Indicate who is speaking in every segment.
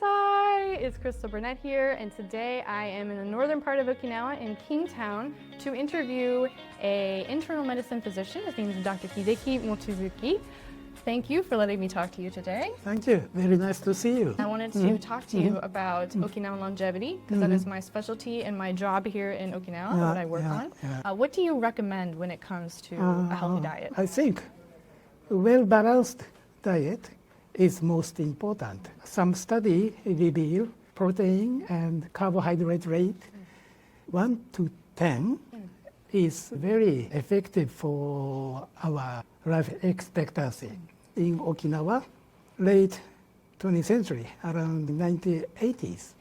Speaker 1: Haitai! It's Christal Burnette here, and today I am in the northern part of Okinawa in Kingstown to interview an internal medicine physician. His name is Dr. Hideki Mochizuki. Thank you for letting me talk to you today.
Speaker 2: Thank you. Very nice to see you.
Speaker 1: I wanted to talk to you about Okinawan longevity, because that is my specialty and my job here in Okinawa, what I work on. What do you recommend when it comes to a healthy diet?
Speaker 2: I think a well-balanced diet is most important. Some study reveal protein and carbohydrate rate 1 to 10 is very effective for our life expectancy. In Okinawa, late 20th century, around 1980s,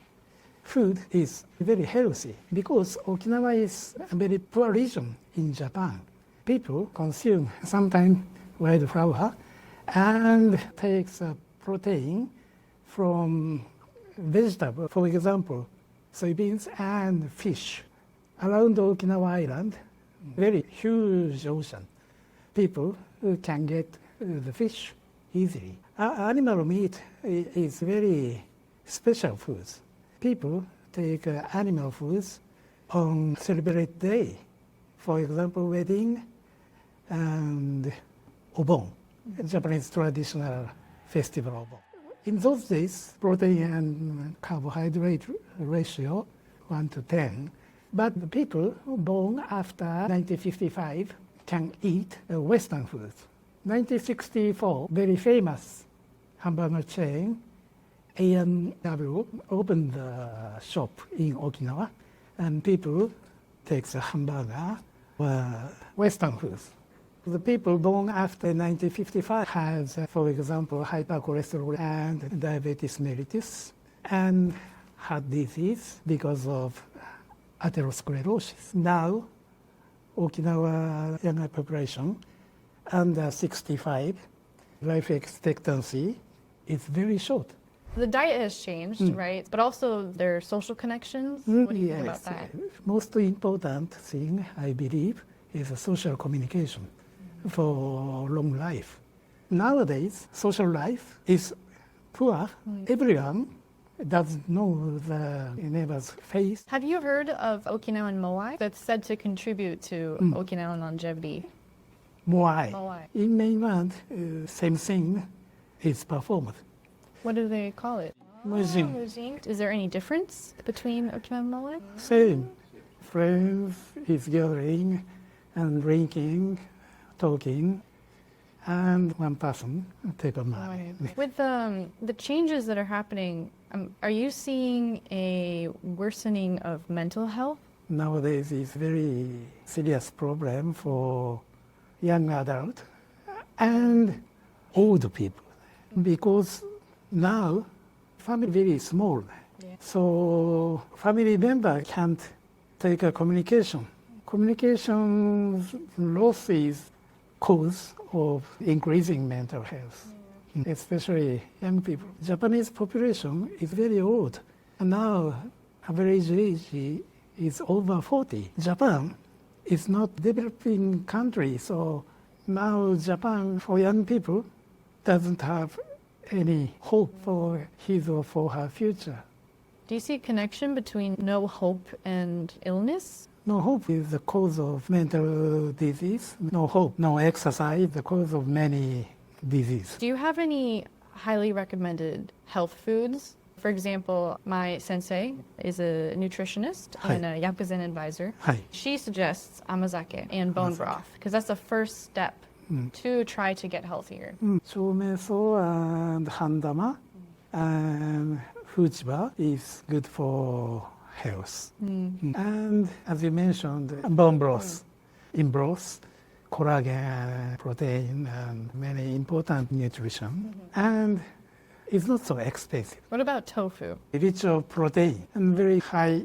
Speaker 2: food is very healthy because Okinawa is a very poor region in Japan. People consume sometimes wild flour and takes protein from vegetable, for example, soybeans and fish. Around Okinawa Island, very huge ocean. People can get the fish easily. Animal meat is very special foods. People take animal foods on celebrate day. For example, wedding and obon, Japanese traditional festival obon. In those days, protein and carbohydrate ratio 1 to 10. But the people born after 1955 can eat Western foods. 1964, very famous hamburger chain, A&W, opened the shop in Okinawa, and people take the hamburger Western foods. The people born after 1955 has, for example, hypercholesterol and diabetes mellitus, and heart disease because of atherosclerosis. Now, Okinawa younger population under 65, life expectancy is very short.
Speaker 1: The diet has changed, right? But also their social connections. What do you think about that?
Speaker 2: Most important thing, I believe, is social communication for long life. Nowadays, social life is poor. Everyone doesn't know the neighbor's face.
Speaker 1: Have you heard of Okinawan Moai that's said to contribute to Okinawan longevity?
Speaker 2: Moai.
Speaker 1: Moai.
Speaker 2: In mainland, same thing is performed.
Speaker 1: What do they call it?
Speaker 2: Mujin.
Speaker 1: Mujin. Is there any difference between Okinawan Moai?
Speaker 2: Same. Friends is gathering and drinking, talking, and one person take a money.
Speaker 1: With the changes that are happening, are you seeing a worsening of mental health?
Speaker 2: Nowadays it's very serious problem for young adult and old people because now family very small. So family member can't take a communication. Communication loss is cause of increasing mental health, especially young people. Japanese population is very old, and now average age is over 40. Japan is not developing country, so now Japan for young people doesn't have any hope for his or for her future.
Speaker 1: Do you see a connection between no hope and illness?
Speaker 2: No hope is the cause of mental disease. No hope, no exercise, the cause of many diseases.
Speaker 1: Do you have any highly recommended health foods? For example, my sensei is a nutritionist and a Yakuzen advisor. She suggests amazake and bone broth because that's the first step to try to get healthier.
Speaker 2: Choumeso and handama and fujiba is good for health. And as you mentioned, bone broth. In broth, collagen, protein, and many important nutrition. And it's not so expensive.
Speaker 1: What about tofu?
Speaker 2: Rich of protein and very high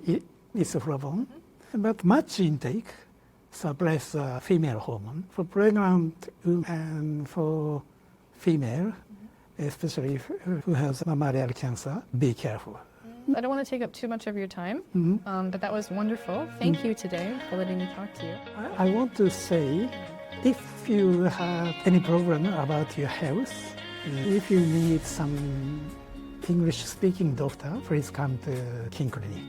Speaker 2: isoflavone, but much intake suppress female hormone. For pregnant and for female, especially who has mammalian cancer, be careful.
Speaker 1: I don't want to take up too much of your time, but that was wonderful. Thank you today for letting me talk to you.
Speaker 2: I want to say, if you have any problem about your health, if you need some English-speaking doctor, please come to King Clinic.